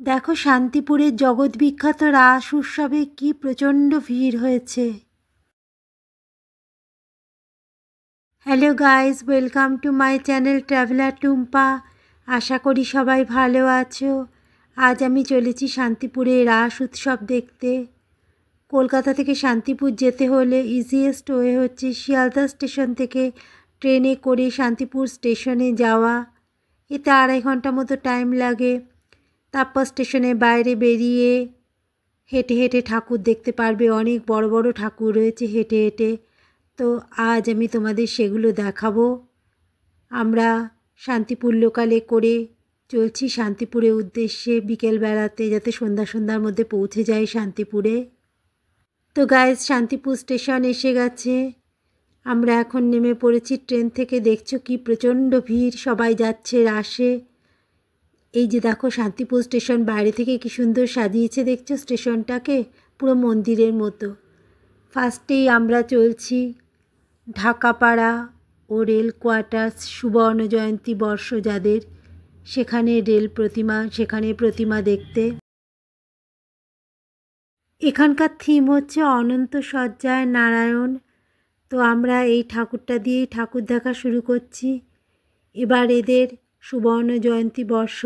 দেখো শান্তিপুরের জগৎবিখ্যাত রাস উৎসবে কি প্রচণ্ড ভিড় হয়েছে। Hello guys, welcome to my channel traveller Tumpa. আশা করি সবাই ভালো আছো। আজ আমি চলেছি শান্তিপুরে রাস উৎসব দেখতে। কলকাতা থেকে শান্তিপুর যেতে হলে ইজিয়েস্ট ওয়ে হচ্ছে শিয়ালদা স্টেশন থেকে ট্রেনে করে শান্তিপুর স্টেশনে যাওয়া। এতে 2.5 ঘন্টা মতো টাইম লাগে। তারপর স্টেশনের বাইরে বেরিয়ে হেঁটে হেঁটে ঠাকুর দেখতে পারবে। অনেক বড় বড় ঠাকুর রয়েছে হেঁটে হেঁটে। তো আজ আমি তোমাদের সেগুলো দেখাবো। আমরা শান্তিপুর লোকালে করে চলছি শান্তিপুরের উদ্দেশ্যে বিকেলবেলাতে, যাতে সন্ধ্যার মধ্যে পৌঁছে যাই শান্তিপুরে। তো গাইস, শান্তিপুর স্টেশন এসে গেছে। আমরা এখন নেমে পড়েছি ট্রেন থেকে। দেখছো কি প্রচণ্ড ভিড়, সবাই যাচ্ছে রাসে। এই যে দেখো শান্তিপুর স্টেশন বাইরে থেকে কি সুন্দর সাজিয়েছে, দেখছো স্টেশনটাকে পুরো মন্দিরের মতো। ফার্স্টেই আমরা চলছি ঢাকাপাড়া ও রেল কোয়ার্টার্স, সুবর্ণ জয়ন্তী বর্ষ যাদের, সেখানে সেখানে প্রতিমা দেখতে। এখানকার থিম হচ্ছে অনন্ত সজ্জায় নারায়ণ। তো আমরা এই ঠাকুরটা দিয়েই ঠাকুর দেখা শুরু করছি। এবার এদের সুবর্ণ জয়ন্তী বর্ষ,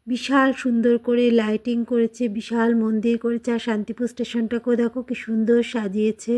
বিশাল সুন্দর করে লাইটিং করেছে, বিশাল মন্দির করেছে। আর শান্তিপুর স্টেশনটাকেও দেখো কি সুন্দর সাজিয়েছে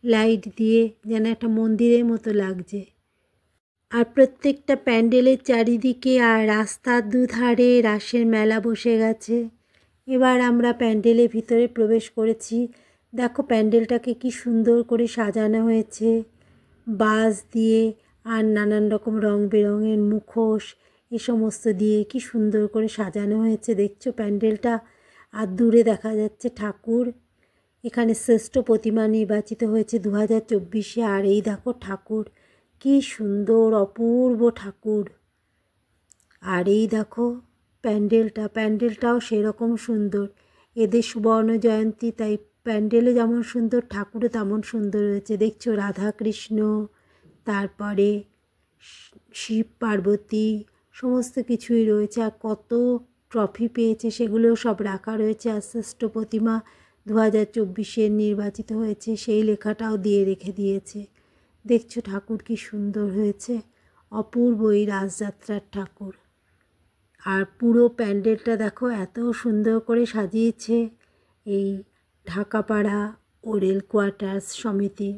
লাইট দিয়ে, যেন একটা মন্দিরের মতো লাগছে। আর প্রত্যেকটা প্যান্ডেলের চারিদিকে আর রাস্তার দুধারে রাসের মেলা বসে গেছে। এবার আমরা প্যান্ডেলের ভিতরে প্রবেশ করেছি। দেখো প্যান্ডেলটাকে কি সুন্দর করে সাজানো হয়েছে বাঁশ দিয়ে আর নানান রকম রং বেরঙের মুখোশ, এ সমস্ত দিয়ে কি সুন্দর করে সাজানো হয়েছে। দেখছো প্যান্ডেলটা, আর দূরে দেখা যাচ্ছে ঠাকুর। এখানে শ্রেষ্ঠ প্রতিমা নির্বাচিত হয়েছে 2024-এ। আর এই দেখো ঠাকুর, কি সুন্দর অপূর্ব ঠাকুর। আর এই দেখো প্যান্ডেলটাও সেরকম সুন্দর। এদের সুবর্ণ জয়ন্তী, তাই প্যান্ডেলও যেমন সুন্দর ঠাকুরও তেমন সুন্দর হয়েছে। দেখছো রাধা কৃষ্ণ, তারপরে শিব পার্বতী, সমস্ত কিছুই রয়েছে। আর কত ট্রফি পেয়েছে সেগুলোও সব রাখা রয়েছে। আর শ্রেষ্ঠ প্রতিমা 2024-এর নির্বাচিত হয়েছে সেই লেখাটাও দিয়ে রেখে দিয়েছে। দেখছো ঠাকুর কি সুন্দর হয়েছে, অপূর্ব এই রাসযাত্রার ঠাকুর। আর পুরো প্যান্ডেলটা দেখো এত সুন্দর করে সাজিয়েছে এই ঢাকাপাড়া ও রেল কোয়ার্টার্স সমিতি।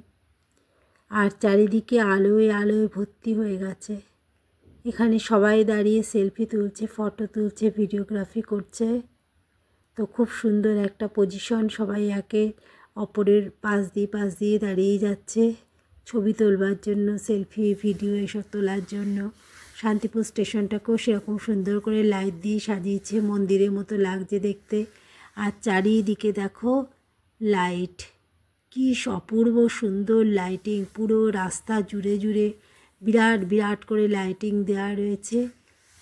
আর চারিদিকে আলোয় আলোয় ভর্তি হয়ে গেছে। এখানে সবাই দাঁড়িয়ে সেলফি তুলছে, ফটো তুলছে, ভিডিওগ্রাফি করছে। তো খুব সুন্দর একটা পজিশন, সবাই একে অপরের পাশ দিয়ে দাঁড়িয়ে যাচ্ছে ছবি তোলবার জন্য, সেলফি ভিডিও এসব তোলার জন্য। শান্তিপুর স্টেশনটাকেও সেরকম সুন্দর করে লাইট দিয়ে সাজিয়েছে, মন্দিরের মতো লাগছে দেখতে। আর চারিদিকে দেখো লাইট, কি অপূর্ব সুন্দর লাইটিং, পুরো রাস্তা জুড়ে জুড়ে বিরাট বিরাট করে লাইটিং দেওয়া রয়েছে।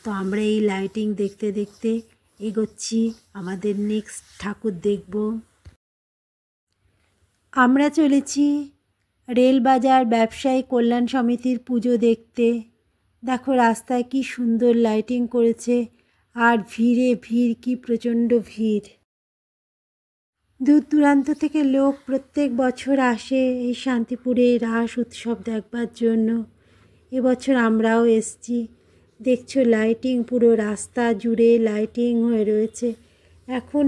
তো আমরা এই লাইটিং দেখতে দেখতে এগোচ্ছি আমাদের নেক্সট ঠাকুর দেখব। আমরা চলেছি রেলবাজার ব্যবসায়ী কল্যাণ সমিতির পুজো দেখতে। দেখো রাস্তায় কি সুন্দর লাইটিং করেছে, আর ভিড়ে ভিড়, কি প্রচণ্ড ভিড়। দূর দূরান্ত থেকে লোক প্রত্যেক বছর আসে এই শান্তিপুরে রাস উৎসব দেখবার জন্য। এবছর আমরাও এসছি। দেখছো লাইটিং পুরো রাস্তা জুড়ে লাইটিং হয়ে রয়েছে। এখন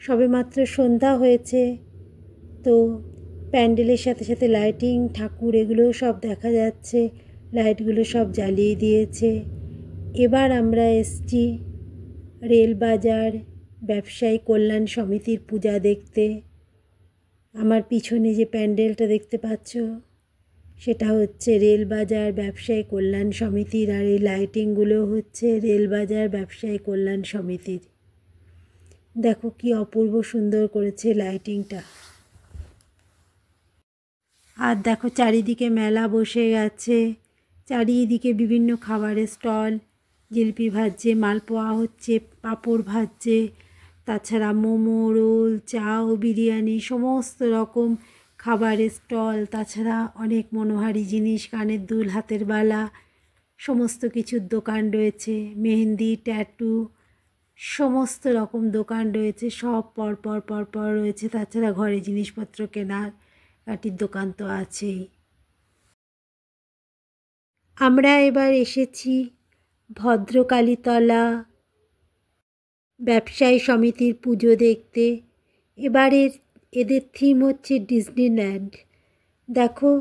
সবেমাত্র সন্ধ্যা হয়েছে, তো প্যান্ডেলের সাথে সাথে লাইটিং, ঠাকুর, এগুলো সব দেখা যাচ্ছে। লাইটগুলো সব জ্বালিয়ে দিয়েছে। এবার আমরা এসছি রেলবাজার ব্যবসায়ী কল্যাণ সমিতির পূজা দেখতে। আমার পিছনে যে প্যান্ডেলটা দেখতে পাচ্ছ, সেটা হচ্ছে রেলবাজার ব্যবসায়ী কল্যাণ সমিতির। আর এই লাইটিংগুলো হচ্ছে রেলবাজার ব্যবসায়ী কল্যাণ সমিতির। দেখো কি অপূর্ব সুন্দর করেছে লাইটিংটা। আর দেখো চারিদিকে মেলা বসে গেছে, চারিদিকে বিভিন্ন খাবারের স্টল, জিলিপি ভাজছে, মালপোয়া হচ্ছে, পাঁপড় ভাজছে, তাছাড়া মোমো, রোল, চাউ, বিরিয়ানি, সমস্ত রকম খাবারের স্টল। তাছাড়া অনেক মনোহারী জিনিস, কানের দুল, হাতের বালা, সমস্ত কিছুর দোকান রয়েছে। মেহেন্দি, ট্যাটু, সমস্ত রকম দোকান রয়েছে, সব পরপর পরপর রয়েছে। তাছাড়া ঘরে জিনিসপত্র কেনার কাটির দোকান তো আছেই। আমরা এবার এসেছি ভদ্রকালীতলা ব্যবসায়ী সমিতির পুজো দেখতে। এবারের এদের থিম হচ্ছে ডিজনিল্যান্ড। দেখো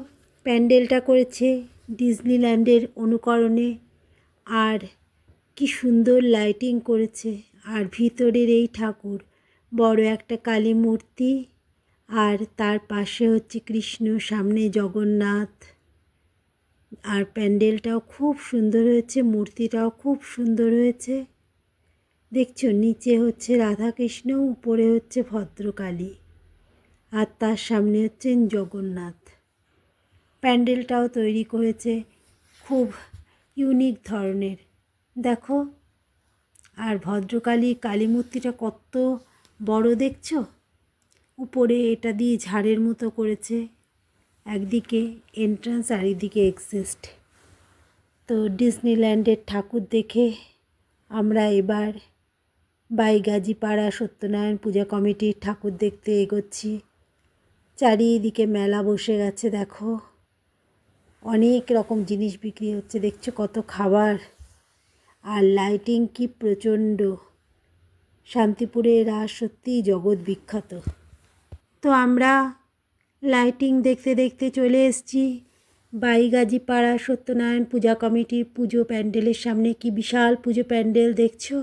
প্যান্ডেলটা করেছে ডিজনিল্যান্ডের অনুকরণে, আর কি সুন্দর লাইটিং করেছে। আর ভিতরের এই ঠাকুর বড় একটা কালী মূর্তি, আর তার পাশে হচ্ছে কৃষ্ণ, সামনে জগন্নাথ। আর প্যান্ডেলটাও খুব সুন্দর হয়েছে, মূর্তিটাও খুব সুন্দর হয়েছে। দেখছো নিচে হচ্ছে রাধাকৃষ্ণ, উপরে হচ্ছে ভদ্রকালী, আর তার সামনে হচ্ছেন জগন্নাথ। প্যান্ডেলটাও তৈরি করেছে খুব ইউনিক ধরনের, দেখো। আর ভদ্রকালী কালী মূর্তিটা কত বড় দেখছো। উপরে এটা দিয়ে ঝাড়ের মতো করেছে, একদিকে এন্ট্রান্স আর একদিকে এক্সিস্ট। তো ডিজনিল্যান্ডের ঠাকুর দেখে আমরা এবার বাইগাজিপাড়া সত্যনারায়ণ পূজা কমিটির ঠাকুর দেখতে এগোচ্ছি। চারিদিকে মেলা বসে গেছে, দেখো অনেক রকম জিনিস বিক্রি হচ্ছে, দেখছো কত খাবার। আর লাইটিং কি প্রচণ্ড। শান্তিপুরের রাস সত্যিই জগৎ বিখ্যাত। তো আমরা লাইটিং দেখতে দেখতে চলে এসেছি বাইগাজিপাড়া সত্যনারায়ণ পূজা কমিটির পুজো প্যান্ডেলের সামনে। কি বিশাল পুজো প্যান্ডেল দেখছো,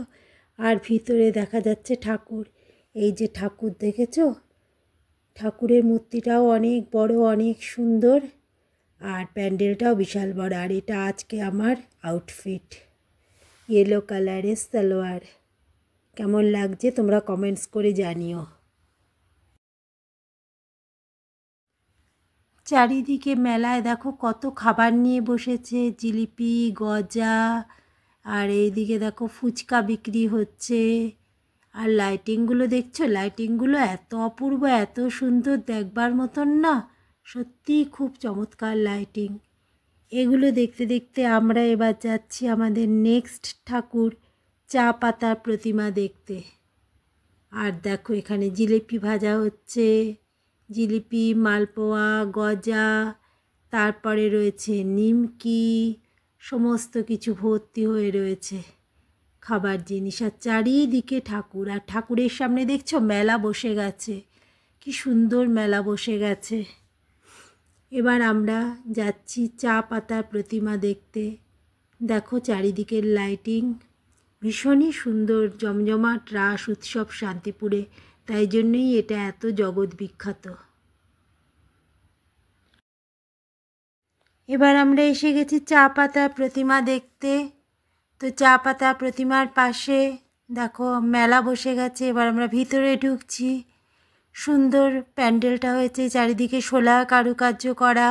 আর ভিতরে দেখা যাচ্ছে ঠাকুর। এই যে ঠাকুর দেখেছো, ঠাকুরের মূর্তিটাও অনেক বড়, অনেক সুন্দর, আর প্যান্ডেলটাও বিশাল বড়। আর এটা আজকে আমার আউটফিট, ইয়েলো কালারের সালোয়ার। কেমন লাগছে তোমরা কমেন্টস করে জানিও। চারিদিকে মেলায় দেখো কত খাবার নিয়ে বসেছে, জিলিপি, গজা, আর এইদিকে দেখো ফুচকা বিক্রি হচ্ছে। আর লাইটিংগুলো দেখছো, লাইটিংগুলো এত অপূর্ব, এত সুন্দর, দেখবার মতন না, সত্যিই খুব চমৎকার লাইটিং। এগুলো দেখতে দেখতে আমরা এবার যাচ্ছি আমাদের নেক্সট ঠাকুর চা পাতার প্রতিমা দেখতে। আর দেখো এখানে জিলিপি ভাজা হচ্ছে, জিলিপি, মালপোয়া, গজা, তারপরে রয়েছে নিমকি, সমস্ত কিছু ভর্তি হয়ে রয়েছে খাবার জিনিস। আর চারিদিকে ঠাকুর, আর ঠাকুরের সামনে দেখছো মেলা বসে গেছে, কি সুন্দর মেলা বসে গেছে। এবার আমরা যাচ্ছি চা পাতার প্রতিমা দেখতে। দেখো চারিদিকের লাইটিং ভীষণই সুন্দর, জমজমাট রাস উৎসব শান্তিপুরে, তাই জন্যই এটা এত জগৎ বিখ্যাত। এবার আমরা এসে গেছি চা পাতা প্রতিমা দেখতে। তো চা পাতা প্রতিমার পাশে দেখো মেলা বসে গেছে। এবার আমরা ভিতরে ঢুকছি। সুন্দর প্যান্ডেলটা হয়েছে, চারিদিকে শোলা কারুকার্য করা,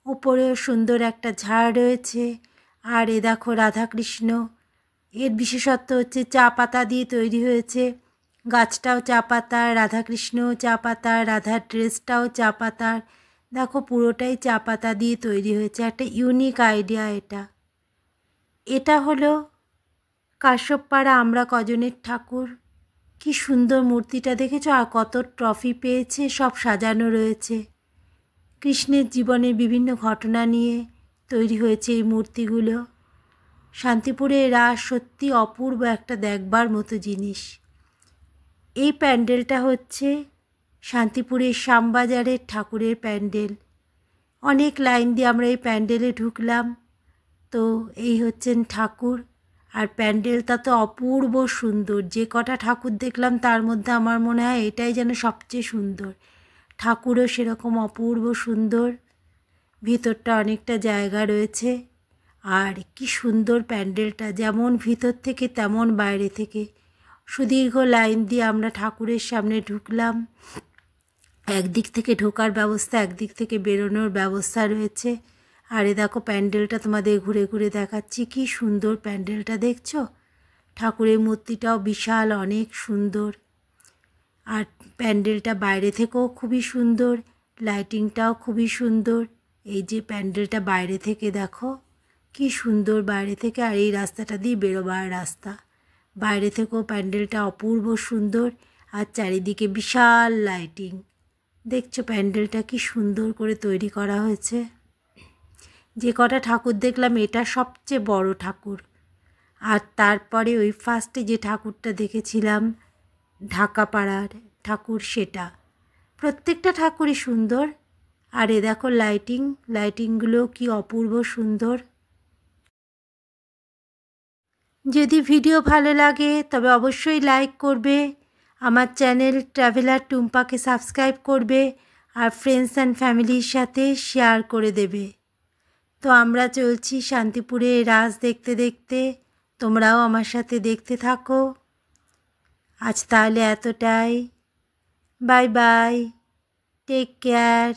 উপরেও সুন্দর একটা ঝাড় রয়েছে। আর এ দেখো রাধাকৃষ্ণ, এর বিশেষত্ব হচ্ছে চা পাতা দিয়ে তৈরি হয়েছে। গাছটাও চা পাতার, রাধাকৃষ্ণও চা পাতার, রাধার ড্রেসটাও চা পাতার। দেখো পুরোটাই চা পাতা দিয়ে তৈরি হয়েছে, একটা ইউনিক আইডিয়া এটা। এটা হলো কাশ্যপপাড়া আমরা কজনের ঠাকুর। কি সুন্দর মূর্তিটা দেখেছো, আর কত ট্রফি পেয়েছে, সব সাজানো রয়েছে। কৃষ্ণের জীবনের বিভিন্ন ঘটনা নিয়ে তৈরি হয়েছে এই মূর্তিগুলো। শান্তিপুরের রাস সত্যি অপূর্ব একটা দেখবার মতো জিনিস। এই প্যান্ডেলটা হচ্ছে শান্তিপুরের শ্যামবাজারের ঠাকুরের প্যান্ডেল। অনেক লাইন দিয়ে আমরা এই প্যান্ডেলে ঢুকলাম। তো এই হচ্ছেন ঠাকুর, আর প্যান্ডেলটা তো অপূর্ব সুন্দর। যে কটা ঠাকুর দেখলাম তার মধ্যে আমার মনে হয় এটাই যেন সবচেয়ে সুন্দর। ঠাকুরও সেরকম অপূর্ব সুন্দর, ভিতরটা অনেকটা জায়গা রয়েছে। আর কি সুন্দর প্যান্ডেলটা, যেমন ভিতর থেকে তেমন বাইরে থেকে। সুদীর্ঘ লাইন দিয়ে আমরা ঠাকুরের সামনে ঢুকলাম। একদিক থেকে ঢোকার ব্যবস্থা, একদিক থেকে বেরোনোর ব্যবস্থা রয়েছে। আর এ দেখো প্যান্ডেলটা তোমাদের ঘুরে ঘুরে দেখাচ্ছি, কি সুন্দর প্যান্ডেলটা দেখছো। ঠাকুরের মূর্তিটাও বিশাল, অনেক সুন্দর। আর প্যান্ডেলটা বাইরে থেকেও খুবই সুন্দর, লাইটিংটাও খুবই সুন্দর। এই যে প্যান্ডেলটা বাইরে থেকে দেখো কি সুন্দর বাইরে থেকে। আর এই রাস্তাটা দিয়ে বেরোবার রাস্তা, বাইরে থেকেও প্যান্ডেলটা অপূর্ব সুন্দর, আর চারিদিকে বিশাল লাইটিং। দেখছো প্যান্ডেলটা কি সুন্দর করে তৈরি করা হয়েছে। যে কটা ঠাকুর দেখলাম এটা সবচেয়ে বড় ঠাকুর। আর তারপরে ওই ফার্স্টে যে ঠাকুরটা দেখেছিলাম ঢাকাপাড়ার ঠাকুর, সেটা। প্রত্যেকটা ঠাকুরই সুন্দর। আর এ দেখো লাইটিংগুলো কি অপূর্ব সুন্দর। যদি ভিডিও ভালো লাগে তবে অবশ্যই লাইক করবে, আমার চ্যানেল ট্রাভেলার টুম্পাকে সাবস্ক্রাইব করবে, আর ফ্রেন্ডস অ্যান্ড ফ্যামিলির সাথে শেয়ার করে দেবে। তো আমরা চলছি শান্তিপুরে রাস দেখতে দেখতে, তোমরাও আমার সাথে দেখতে থাকো। আজ তাহলে এতটাই। Bye bye, take care.